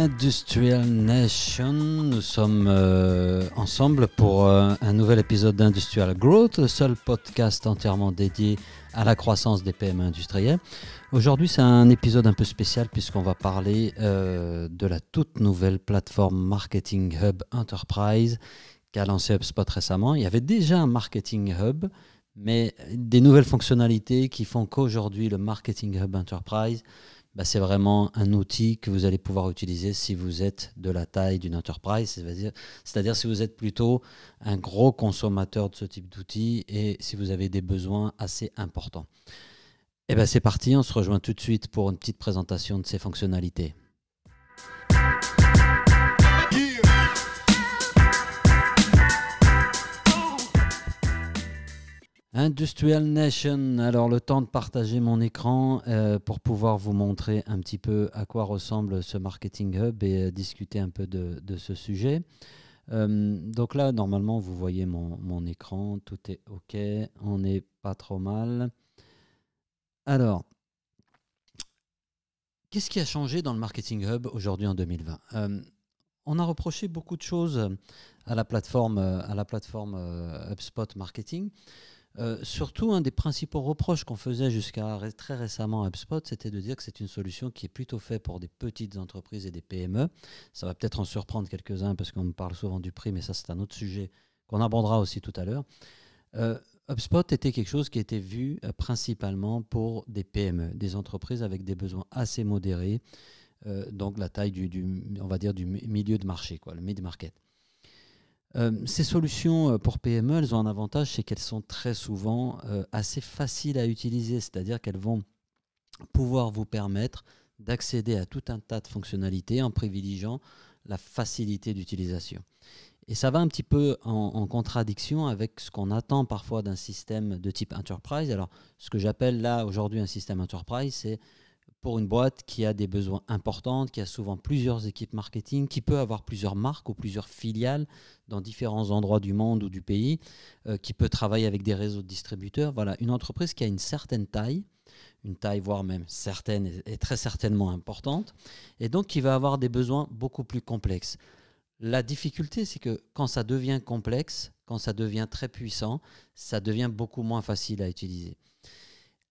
Industrial Nation, nous sommes ensemble pour un nouvel épisode d'Industrial Growth, le seul podcast entièrement dédié à la croissance des PME industrielles. Aujourd'hui, c'est un épisode un peu spécial puisqu'on va parler de la toute nouvelle plateforme Marketing Hub Enterprise qu'a lancé HubSpot récemment. Il y avait déjà un Marketing Hub, mais des nouvelles fonctionnalités qui font qu'aujourd'hui, le Marketing Hub Enterprise, c'est vraiment un outil que vous allez pouvoir utiliser si vous êtes de la taille d'une enterprise, c'est-à-dire si vous êtes plutôt un gros consommateur de ce type d'outils et si vous avez des besoins assez importants. Et bien c'est parti, on se rejoint tout de suite pour une petite présentation de ces fonctionnalités. Industrial Nation, alors le temps de partager mon écran pour pouvoir vous montrer un petit peu à quoi ressemble ce Marketing Hub et discuter un peu de ce sujet. Donc là, normalement, vous voyez mon écran, tout est OK, on n'est pas trop mal. Alors, qu'est-ce qui a changé dans le Marketing Hub aujourd'hui en 2020 ? On a reproché beaucoup de choses à la plateforme HubSpot Marketing. Surtout, un des principaux reproches qu'on faisait jusqu'à très récemment à HubSpot, c'était de dire que c'est une solution qui est plutôt faite pour des petites entreprises et des PME. Ça va peut-être en surprendre quelques-uns parce qu'on me parle souvent du prix, mais ça c'est un autre sujet qu'on abordera aussi tout à l'heure. HubSpot était quelque chose qui était vu principalement pour des PME, des entreprises avec des besoins assez modérés, donc la taille on va dire du milieu de marché, le mid-market. Ces solutions pour PME, elles ont un avantage, c'est qu'elles sont très souvent assez faciles à utiliser, c'est-à-dire qu'elles vont pouvoir vous permettre d'accéder à tout un tas de fonctionnalités en privilégiant la facilité d'utilisation. Et ça va un petit peu en contradiction avec ce qu'on attend parfois d'un système de type enterprise. Alors, ce que j'appelle là aujourd'hui un système enterprise, c'est pour une boîte qui a des besoins importants, qui a souvent plusieurs équipes marketing, qui peut avoir plusieurs marques ou plusieurs filiales dans différents endroits du monde ou du pays, qui peut travailler avec des réseaux de distributeurs. Voilà, une entreprise qui a une certaine taille, voire même certaine et très certainement importante, et donc qui va avoir des besoins beaucoup plus complexes. La difficulté, c'est que quand ça devient complexe, quand ça devient très puissant, ça devient beaucoup moins facile à utiliser.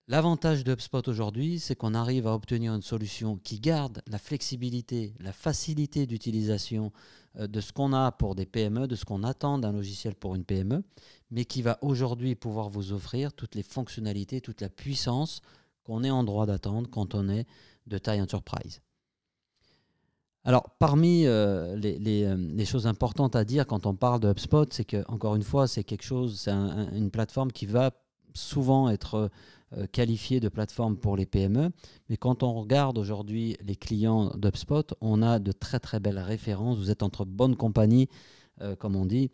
L'avantage de HubSpot aujourd'hui, c'est qu'on arrive à obtenir une solution qui garde la flexibilité, la facilité d'utilisation de ce qu'on a pour des PME, de ce qu'on attend d'un logiciel pour une PME, mais qui va aujourd'hui pouvoir vous offrir toutes les fonctionnalités, toute la puissance qu'on est en droit d'attendre quand on est de taille enterprise. Alors, parmi les choses importantes à dire quand on parle de HubSpot, c'est que, encore une fois, c'est une plateforme qui va souvent être qualifiée de plateforme pour les PME. Mais quand on regarde aujourd'hui les clients d'HubSpot, on a de très très belles références. Vous êtes entre bonnes compagnies, comme on dit.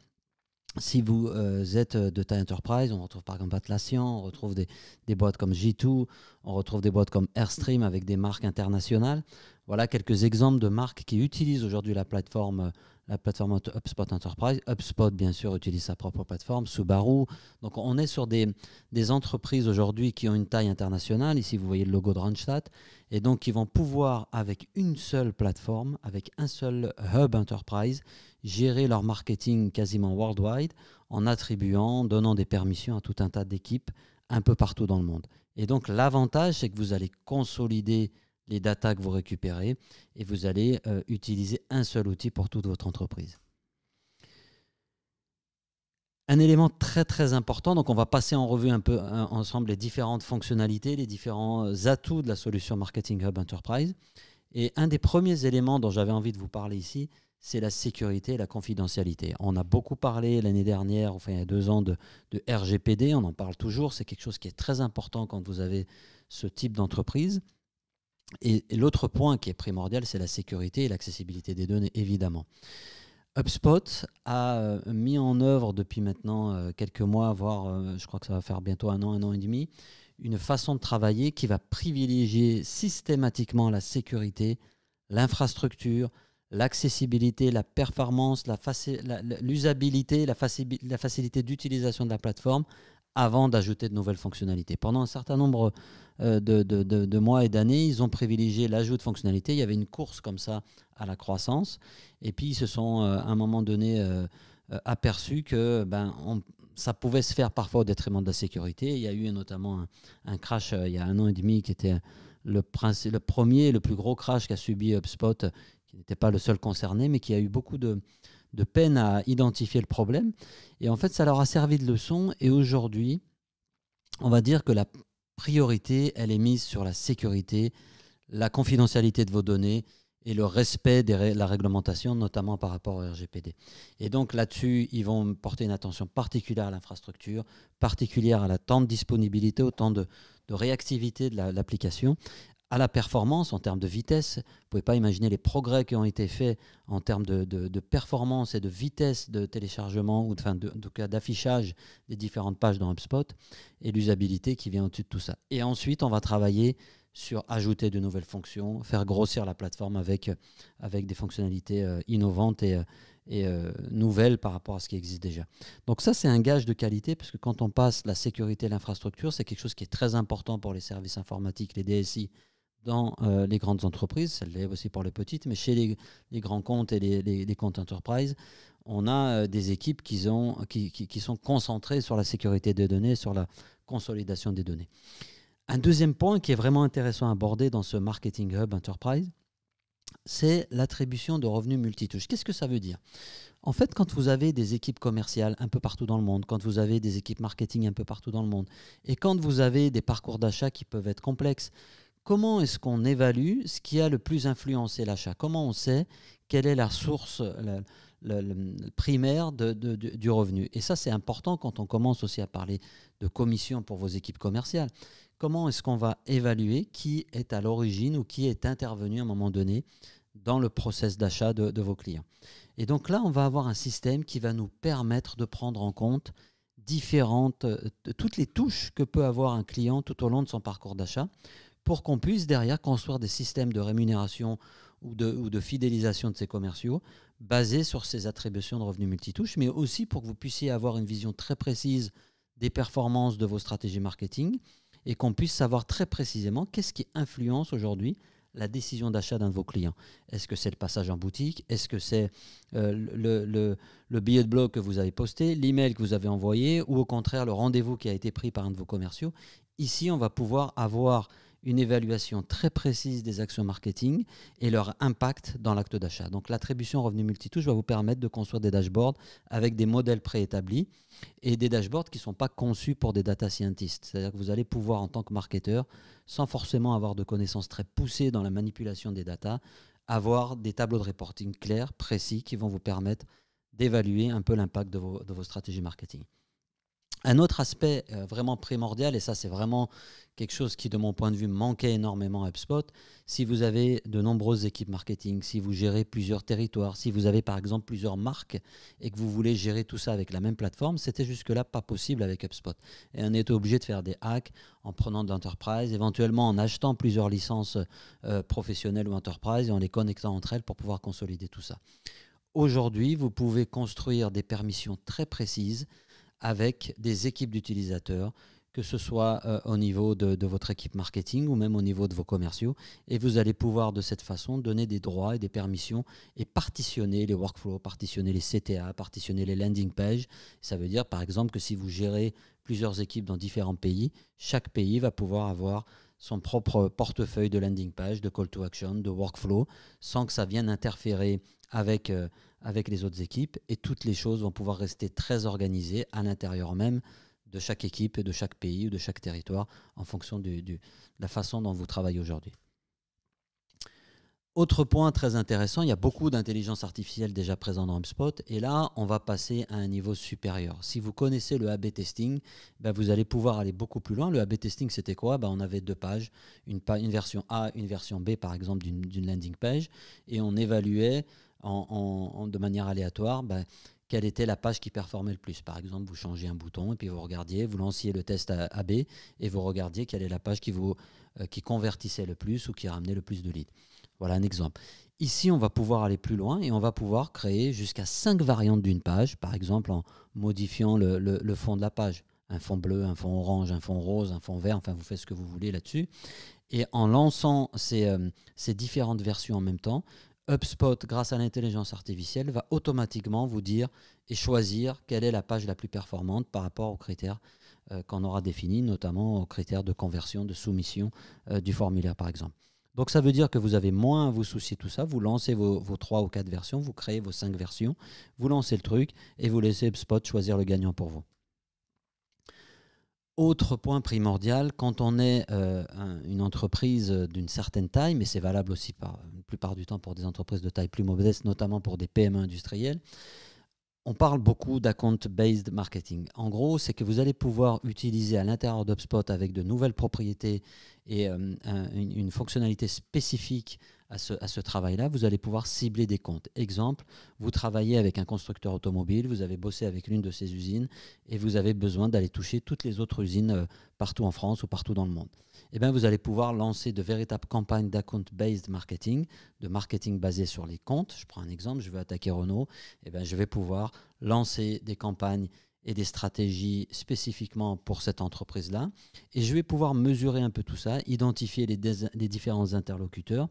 Si vous êtes de taille enterprise, on retrouve par exemple Atlassian, on retrouve des boîtes comme G2, on retrouve des boîtes comme Airstream avec des marques internationales. Voilà quelques exemples de marques qui utilisent aujourd'hui la plateforme HubSpot Enterprise. HubSpot, bien sûr, utilise sa propre plateforme, Subaru. Donc, on est sur des entreprises aujourd'hui qui ont une taille internationale. Ici, vous voyez le logo de Randstad. Et donc, qui vont pouvoir, avec une seule plateforme, avec un seul Hub Enterprise, gérer leur marketing quasiment worldwide en donnant des permissions à tout un tas d'équipes un peu partout dans le monde. Et donc, l'avantage, c'est que vous allez consolider les datas que vous récupérez et vous allez utiliser un seul outil pour toute votre entreprise. Un élément très très important, donc on va passer en revue un peu ensemble les différentes fonctionnalités, les différents atouts de la solution Marketing Hub Enterprise. Et un des premiers éléments dont j'avais envie de vous parler ici, c'est la sécurité et la confidentialité. On a beaucoup parlé l'année dernière, enfin il y a 2 ans, de RGPD, on en parle toujours, c'est quelque chose qui est très important quand vous avez ce type d'entreprise. Et l'autre point qui est primordial, c'est la sécurité et l'accessibilité des données, évidemment. HubSpot a mis en œuvre depuis maintenant quelques mois, voire je crois que ça va faire bientôt 1 an et demi, une façon de travailler qui va privilégier systématiquement la sécurité, l'infrastructure, l'accessibilité, la performance, l'usabilité, la facilité d'utilisation de la plateforme avant d'ajouter de nouvelles fonctionnalités. Pendant un certain nombre de mois et d'années, ils ont privilégié l'ajout de fonctionnalités. Il y avait une course comme ça à la croissance. Et puis, ils se sont, à un moment donné, aperçus que ça pouvait se faire parfois au détriment de la sécurité. Il y a eu notamment un crash il y a 1 an et demi qui était le premier et le plus gros crash qu'a subi HubSpot, qui n'était pas le seul concerné, mais qui a eu beaucoup de peine à identifier le problème. Et en fait, ça leur a servi de leçon. Et aujourd'hui, on va dire que la priorité, elle est mise sur la sécurité, la confidentialité de vos données et le respect de la réglementation, notamment par rapport au RGPD. Et donc là-dessus, ils vont porter une attention particulière à l'infrastructure, particulière à la temps de disponibilité, au temps de réactivité de l'application, à la performance en termes de vitesse. Vous ne pouvez pas imaginer les progrès qui ont été faits en termes de performance et de vitesse de téléchargement ou d'affichage des différentes pages dans HubSpot et l'usabilité qui vient au-dessus de tout ça. Et ensuite, on va travailler sur ajouter de nouvelles fonctions, faire grossir la plateforme avec des fonctionnalités innovantes et nouvelles par rapport à ce qui existe déjà. Donc ça, c'est un gage de qualité, parce que quand on passe la sécurité et l'infrastructure, c'est quelque chose qui est très important pour les services informatiques, les DSI, dans les grandes entreprises. Ça l'est aussi pour les petites, mais chez les grands comptes et les comptes enterprise, on a des équipes qui sont concentrées sur la sécurité des données, sur la consolidation des données. Un deuxième point qui est vraiment intéressant à aborder dans ce Marketing Hub Enterprise, c'est l'attribution de revenus multitouches. Qu'est-ce que ça veut dire? En fait, quand vous avez des équipes commerciales un peu partout dans le monde, quand vous avez des équipes marketing un peu partout dans le monde, et quand vous avez des parcours d'achat qui peuvent être complexes, comment est-ce qu'on évalue ce qui a le plus influencé l'achat? Comment on sait quelle est la source primaire du revenu? Et ça, c'est important quand on commence aussi à parler de commission pour vos équipes commerciales. Comment est-ce qu'on va évaluer qui est à l'origine ou qui est intervenu à un moment donné dans le process d'achat de vos clients? Et donc là, on va avoir un système qui va nous permettre de prendre en compte toutes les touches que peut avoir un client tout au long de son parcours d'achat, pour qu'on puisse derrière construire des systèmes de rémunération ou de fidélisation de ces commerciaux basés sur ces attributions de revenus multitouches, mais aussi pour que vous puissiez avoir une vision très précise des performances de vos stratégies marketing et qu'on puisse savoir très précisément qu'est-ce qui influence aujourd'hui la décision d'achat d'un de vos clients. Est-ce que c'est le passage en boutique? Est-ce que c'est le billet de blog que vous avez posté, l'email que vous avez envoyé, ou au contraire le rendez-vous qui a été pris par un de vos commerciaux? Ici, on va pouvoir avoir une évaluation très précise des actions marketing et leur impact dans l'acte d'achat. Donc l'attribution revenu multitouche va vous permettre de construire des dashboards avec des modèles préétablis et des dashboards qui ne sont pas conçus pour des data scientists. C'est-à-dire que vous allez pouvoir, en tant que marketeur, sans forcément avoir de connaissances très poussées dans la manipulation des data, avoir des tableaux de reporting clairs, précis, qui vont vous permettre d'évaluer un peu l'impact de vos stratégies marketing. Un autre aspect vraiment primordial, et ça c'est vraiment quelque chose qui de mon point de vue manquait énormément à HubSpot, si vous avez de nombreuses équipes marketing, si vous gérez plusieurs territoires, si vous avez par exemple plusieurs marques et que vous voulez gérer tout ça avec la même plateforme, c'était jusque-là pas possible avec HubSpot. Et on était obligé de faire des hacks en prenant de l'enterprise, éventuellement en achetant plusieurs licences professionnelles ou enterprise et en les connectant entre elles pour pouvoir consolider tout ça. Aujourd'hui, vous pouvez construire des permissions très précises avec des équipes d'utilisateurs, que ce soit au niveau de votre équipe marketing ou même au niveau de vos commerciaux. Et vous allez pouvoir de cette façon donner des droits et des permissions et partitionner les workflows, partitionner les CTA, partitionner les landing pages. Ça veut dire par exemple que si vous gérez plusieurs équipes dans différents pays, chaque pays va pouvoir avoir son propre portefeuille de landing page, de call to action, de workflow, sans que ça vienne interférer avec les autres équipes, et toutes les choses vont pouvoir rester très organisées à l'intérieur même de chaque équipe et de chaque pays ou de chaque territoire en fonction de la façon dont vous travaillez aujourd'hui. Autre point très intéressant, il y a beaucoup d'intelligence artificielle déjà présente dans HubSpot, et là, on va passer à un niveau supérieur. Si vous connaissez le A/B testing, vous allez pouvoir aller beaucoup plus loin. Le A/B testing, c'était quoi? On avait deux pages, une version A, une version B, par exemple, d'une landing page, et on évaluait de manière aléatoire quelle était la page qui performait le plus. Par exemple, vous changez un bouton et puis vous regardiez, vous lanciez le test A/B et vous regardiez quelle est la page qui convertissait le plus ou qui ramenait le plus de leads. Voilà un exemple. Ici, on va pouvoir aller plus loin et on va pouvoir créer jusqu'à 5 variantes d'une page, par exemple en modifiant le fond de la page, un fond bleu, un fond orange, un fond rose, un fond vert, enfin vous faites ce que vous voulez là-dessus. Et en lançant ces différentes versions en même temps, HubSpot, grâce à l'intelligence artificielle, va automatiquement vous dire et choisir quelle est la page la plus performante par rapport aux critères qu'on aura définis, notamment aux critères de conversion, de soumission du formulaire par exemple. Donc ça veut dire que vous avez moins à vous soucier de tout ça, vous lancez vos 3 ou 4 versions, vous créez vos 5 versions, vous lancez le truc et vous laissez HubSpot choisir le gagnant pour vous. Autre point primordial, quand on est une entreprise d'une certaine taille, mais c'est valable aussi la plupart du temps pour des entreprises de taille plus modeste, notamment pour des PME industrielles, on parle beaucoup d'account-based marketing. En gros, c'est que vous allez pouvoir utiliser à l'intérieur d'HubSpot avec de nouvelles propriétés et une fonctionnalité spécifique à ce travail-là, vous allez pouvoir cibler des comptes. Exemple, vous travaillez avec un constructeur automobile, vous avez bossé avec l'une de ses usines et vous avez besoin d'aller toucher toutes les autres usines partout en France ou partout dans le monde. Eh bien, vous allez pouvoir lancer de véritables campagnes d'account-based marketing, de marketing basé sur les comptes. Je prends un exemple, je veux attaquer Renault, eh bien, je vais pouvoir lancer des campagnes et des stratégies spécifiquement pour cette entreprise-là. Et je vais pouvoir mesurer un peu tout ça, identifier les différents interlocuteurs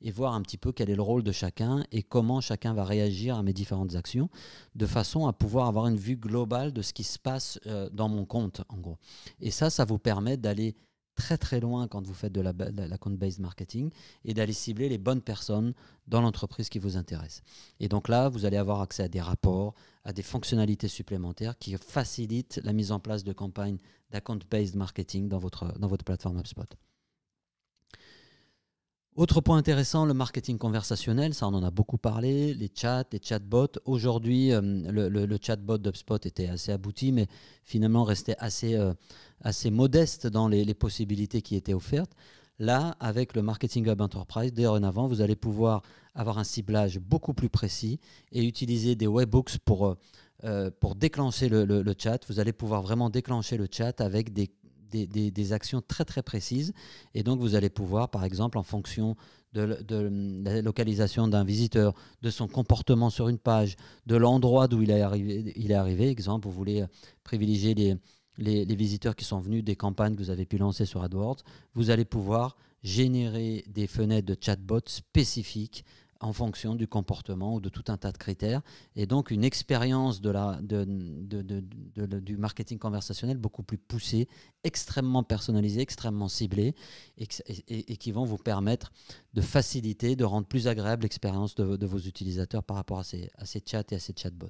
et voir un petit peu quel est le rôle de chacun et comment chacun va réagir à mes différentes actions, de façon à pouvoir avoir une vue globale de ce qui se passe dans mon compte, en gros. Et ça vous permet d'aller très très loin quand vous faites de l'account-based marketing et d'aller cibler les bonnes personnes dans l'entreprise qui vous intéresse. Et donc là, vous allez avoir accès à des rapports, à des fonctionnalités supplémentaires qui facilitent la mise en place de campagnes d'account-based marketing dans votre plateforme HubSpot. Autre point intéressant, le marketing conversationnel, ça on en a beaucoup parlé, les chats, les chatbots. Aujourd'hui, le chatbot d'HubSpot était assez abouti, mais finalement restait assez modeste dans les possibilités qui étaient offertes. Là, avec le Marketing Hub Enterprise, dorénavant, vous allez pouvoir avoir un ciblage beaucoup plus précis et utiliser des webhooks pour déclencher le chat. Vous allez pouvoir vraiment déclencher le chat avec des actions très très précises et donc vous allez pouvoir par exemple en fonction de la localisation d'un visiteur, de son comportement sur une page, de l'endroit d'où il est arrivé, exemple vous voulez privilégier les visiteurs qui sont venus des campagnes que vous avez pu lancer sur AdWords, vous allez pouvoir générer des fenêtres de chatbot spécifiques en fonction du comportement ou de tout un tas de critères. Et donc, une expérience du marketing conversationnel beaucoup plus poussée, extrêmement personnalisée, extrêmement ciblée, et qui vont vous permettre de faciliter, de rendre plus agréable l'expérience de vos utilisateurs par rapport à ces chats et à ces chatbots.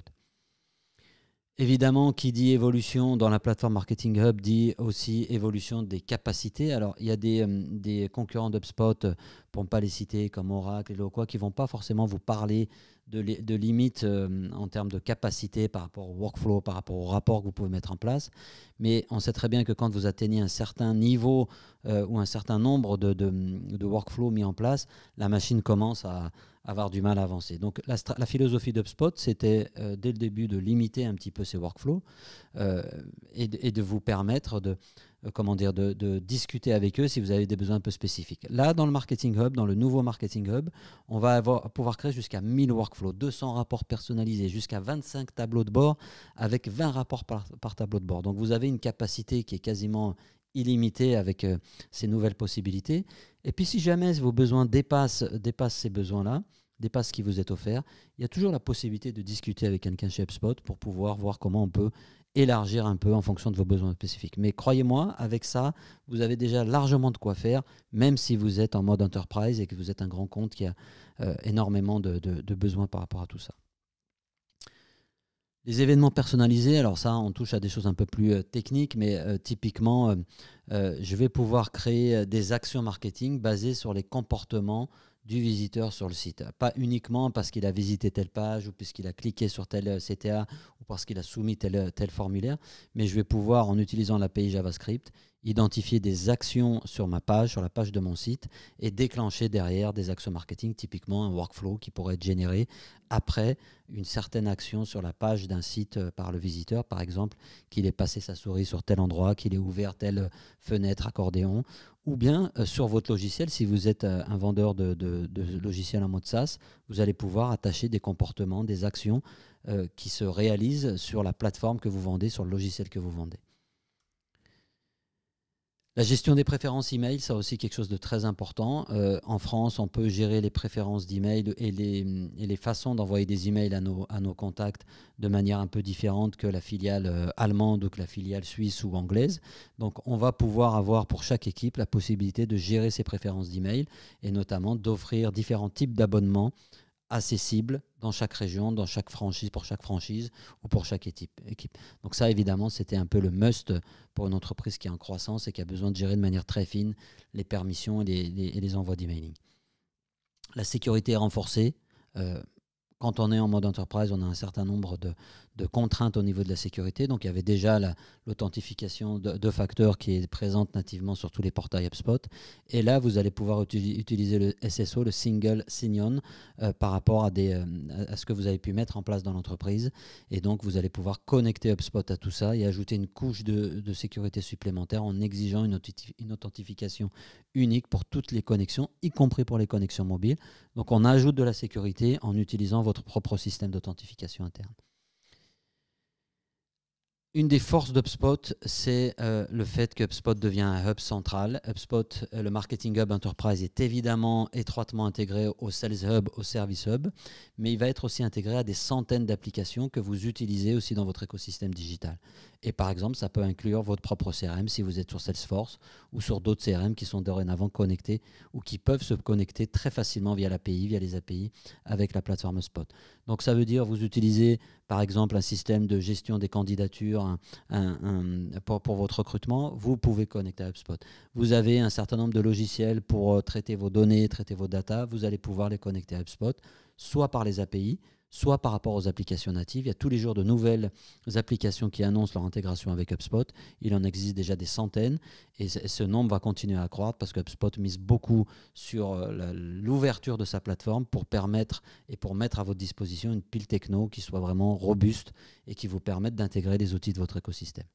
Évidemment, qui dit évolution dans la plateforme Marketing Hub dit aussi évolution des capacités. Alors, il y a des concurrents d'HubSpot, pour ne pas les citer, comme Oracle et Eloqua, qui ne vont pas forcément vous parler de limites en termes de capacité par rapport au workflow, par rapport au rapport que vous pouvez mettre en place. Mais on sait très bien que quand vous atteignez un certain niveau ou un certain nombre de workflows mis en place, la machine commence à avoir du mal à avancer. Donc la philosophie d'HubSpot, c'était dès le début de limiter un petit peu ces workflows et de vous permettre de discuter avec eux si vous avez des besoins un peu spécifiques. Là, dans le Marketing Hub, dans le nouveau Marketing Hub, on va pouvoir créer jusqu'à 1000 workflows, 200 rapports personnalisés, jusqu'à 25 tableaux de bord avec 20 rapports par tableau de bord. Donc vous avez une capacité qui est quasiment illimitée avec ces nouvelles possibilités. Et puis si jamais vos besoins dépassent ces besoins-là, dépassent ce qui vous est offert, il y a toujours la possibilité de discuter avec quelqu'un chez HubSpot pour pouvoir voir comment on peut élargir un peu en fonction de vos besoins spécifiques. Mais croyez-moi, avec ça, vous avez déjà largement de quoi faire, même si vous êtes en mode enterprise et que vous êtes un grand compte qui a énormément de besoins par rapport à tout ça. Les événements personnalisés, alors ça, on touche à des choses un peu plus techniques, mais typiquement, je vais pouvoir créer des actions marketing basées sur les comportements du visiteur sur le site. Pas uniquement parce qu'il a visité telle page ou puisqu'il a cliqué sur tel CTA ou parce qu'il a soumis tel formulaire, mais je vais pouvoir, en utilisant l'API JavaScript, identifier des actions sur ma page, sur la page de mon site et déclencher derrière des actions marketing, typiquement un workflow qui pourrait être généré après une certaine action sur la page d'un site par le visiteur, par exemple, qu'il ait passé sa souris sur tel endroit, qu'il ait ouvert telle fenêtre accordéon, ou bien sur votre logiciel, si vous êtes un vendeur de logiciels en mode SaaS, vous allez pouvoir attacher des comportements, des actions qui se réalisent sur la plateforme que vous vendez, sur le logiciel que vous vendez. La gestion des préférences email, c'est aussi quelque chose de très important. En France, on peut gérer les préférences d'email et les façons d'envoyer des emails à nos contacts de manière un peu différente que la filiale allemande ou que la filiale suisse ou anglaise. Donc, on va pouvoir avoir pour chaque équipe la possibilité de gérer ses préférences d'email et notamment d'offrir différents types d'abonnements accessibles dans chaque région, dans chaque franchise, pour chaque franchise ou pour chaque équipe. Donc ça, évidemment, c'était un peu le must pour une entreprise qui est en croissance et qui a besoin de gérer de manière très fine les permissions et les envois d'emailing. La sécurité est renforcée. Quand on est en mode enterprise, on a un certain nombre de contraintes au niveau de la sécurité. Donc, il y avait déjà l'authentification de facteurs qui est présente nativement sur tous les portails HubSpot. Et là, vous allez pouvoir utiliser le SSO, le Single Sign-On, par rapport à ce que vous avez pu mettre en place dans l'entreprise. Et donc, vous allez pouvoir connecter HubSpot à tout ça et ajouter une couche de sécurité supplémentaire en exigeant une authentification unique pour toutes les connexions, y compris pour les connexions mobiles. Donc, on ajoute de la sécurité en utilisant votre propre système d'authentification interne. Une des forces d'HubSpot, c'est le fait que HubSpot devient un hub central. HubSpot, le Marketing Hub Enterprise, est évidemment étroitement intégré au Sales Hub, au Service Hub, mais il va être aussi intégré à des centaines d'applications que vous utilisez aussi dans votre écosystème digital. Et par exemple, ça peut inclure votre propre CRM si vous êtes sur Salesforce ou sur d'autres CRM qui sont dorénavant connectés ou qui peuvent se connecter très facilement via l'API, via les API avec la plateforme HubSpot. Donc ça veut dire vous utilisez par exemple un système de gestion des candidatures pour votre recrutement, vous pouvez connecter à HubSpot. Vous avez un certain nombre de logiciels pour traiter vos données, traiter vos datas, vous allez pouvoir les connecter à HubSpot, soit par les API, soit par rapport aux applications natives. Il y a tous les jours de nouvelles applications qui annoncent leur intégration avec HubSpot. Il en existe déjà des centaines et ce nombre va continuer à croître parce que HubSpot mise beaucoup sur l'ouverture de sa plateforme pour permettre et pour mettre à votre disposition une pile techno qui soit vraiment robuste et qui vous permette d'intégrer les outils de votre écosystème.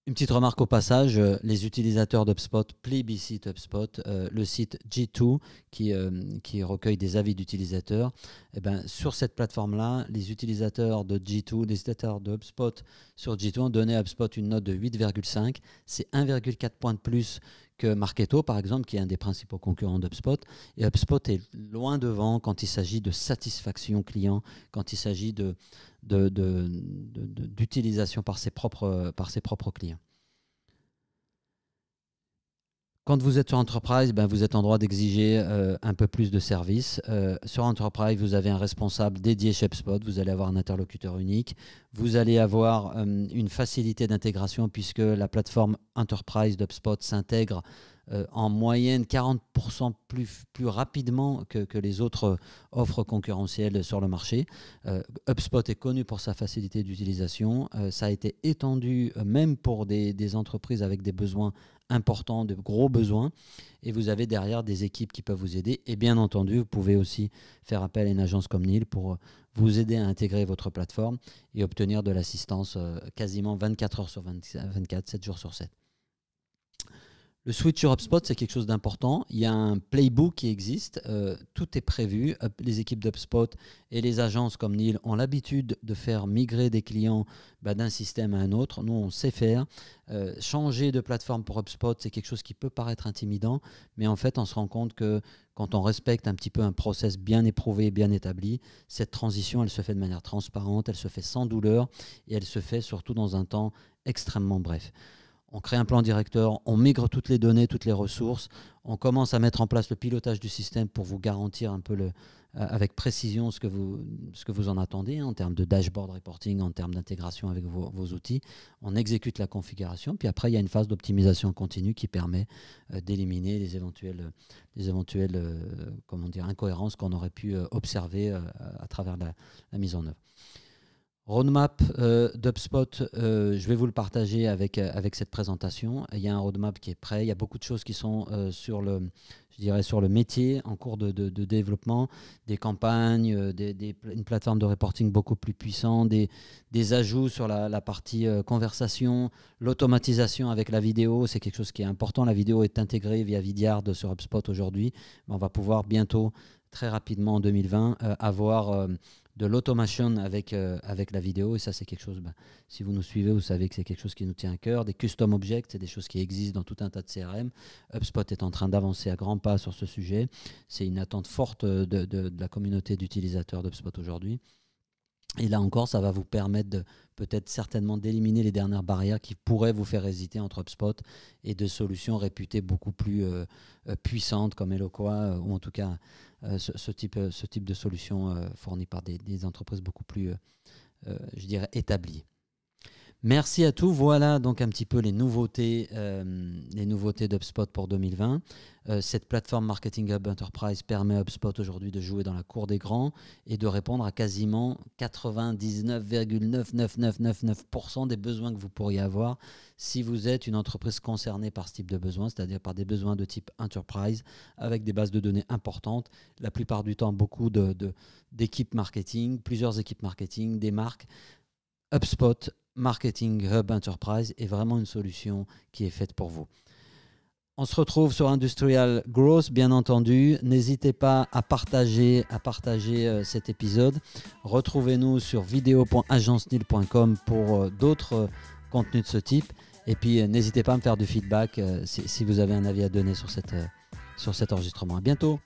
Une petite remarque au passage, les utilisateurs d'HubSpot plébiscitent HubSpot, le site G2 qui recueille des avis d'utilisateurs. Eh ben, sur cette plateforme-là, les utilisateurs de G2, les utilisateurs de HubSpot sur G2 ont donné à HubSpot une note de 8,5. C'est 1,4 points de plus que Marketo, par exemple, qui est un des principaux concurrents d'HubSpot. Et HubSpot est loin devant quand il s'agit de satisfaction client, quand il s'agit d'utilisation par ses propres clients. Quand vous êtes sur Enterprise, ben vous êtes en droit d'exiger un peu plus de services. Sur Enterprise, vous avez un responsable dédié chez HubSpot, vous allez avoir un interlocuteur unique, vous allez avoir une facilité d'intégration puisque la plateforme Enterprise d'HubSpot s'intègre en moyenne 40% plus rapidement que les autres offres concurrentielles sur le marché. HubSpot est connu pour sa facilité d'utilisation. Ça a été étendu même pour des entreprises avec des besoins importants, de gros besoins. Et vous avez derrière des équipes qui peuvent vous aider. Et bien entendu, vous pouvez aussi faire appel à une agence comme Neil pour vous aider à intégrer votre plateforme et obtenir de l'assistance quasiment 24 heures sur 24, 7 jours sur 7. Le switch sur HubSpot, c'est quelque chose d'important. Il y a un playbook qui existe. Tout est prévu. Les équipes d'HubSpot et les agences comme Neil ont l'habitude de faire migrer des clients d'un système à un autre. Nous, on sait faire. Changer de plateforme pour HubSpot, c'est quelque chose qui peut paraître intimidant, mais en fait, on se rend compte que quand on respecte un petit peu un process bien éprouvé, bien établi, cette transition, elle se fait de manière transparente, elle se fait sans douleur et elle se fait surtout dans un temps extrêmement bref. On crée un plan directeur, on migre toutes les données, toutes les ressources, on commence à mettre en place le pilotage du système pour vous garantir un peu avec précision ce que vous en attendez en termes de dashboard reporting, en termes d'intégration avec vos outils. On exécute la configuration, puis après il y a une phase d'optimisation continue qui permet d'éliminer les éventuelles incohérences qu'on aurait pu observer à travers la mise en œuvre. Roadmap d'HubSpot, je vais vous le partager avec cette présentation. Il y a un roadmap qui est prêt. Il y a beaucoup de choses qui sont sur le métier, en cours de développement, des campagnes, une plateforme de reporting beaucoup plus puissante, des ajouts sur la partie conversation, l'automatisation avec la vidéo. C'est quelque chose qui est important. La vidéo est intégrée via Vidyard sur HubSpot aujourd'hui. On va pouvoir bientôt, très rapidement en 2020, avoir de l'automation avec la vidéo. Et ça, c'est quelque chose, si vous nous suivez, vous savez que c'est quelque chose qui nous tient à cœur. Des custom objects, c'est des choses qui existent dans tout un tas de CRM. HubSpot est en train d'avancer à grands pas sur ce sujet. C'est une attente forte de la communauté d'utilisateurs d'HubSpot aujourd'hui. Et là encore, ça va vous permettre peut-être certainement d'éliminer les dernières barrières qui pourraient vous faire hésiter entre HubSpot et de solutions réputées beaucoup plus puissantes comme Eloqua, ou en tout cas ce type de solution fournie par des entreprises beaucoup plus, je dirais, établies. Merci à tous. Voilà donc un petit peu les nouveautés d'HubSpot pour 2020. Cette plateforme Marketing Hub Enterprise permet à HubSpot aujourd'hui de jouer dans la cour des grands et de répondre à quasiment 99,99999% des besoins que vous pourriez avoir si vous êtes une entreprise concernée par ce type de besoins, c'est-à-dire par des besoins de type Enterprise avec des bases de données importantes. La plupart du temps, beaucoup d'équipes marketing, plusieurs équipes marketing, des marques. HubSpot Marketing Hub Enterprise est vraiment une solution qui est faite pour vous. On se retrouve sur Industrial Growth, bien entendu. N'hésitez pas à partager cet épisode. Retrouvez-nous sur video.agenceniel.com pour d'autres contenus de ce type. Et puis, n'hésitez pas à me faire du feedback si vous avez un avis à donner sur cet enregistrement. À bientôt.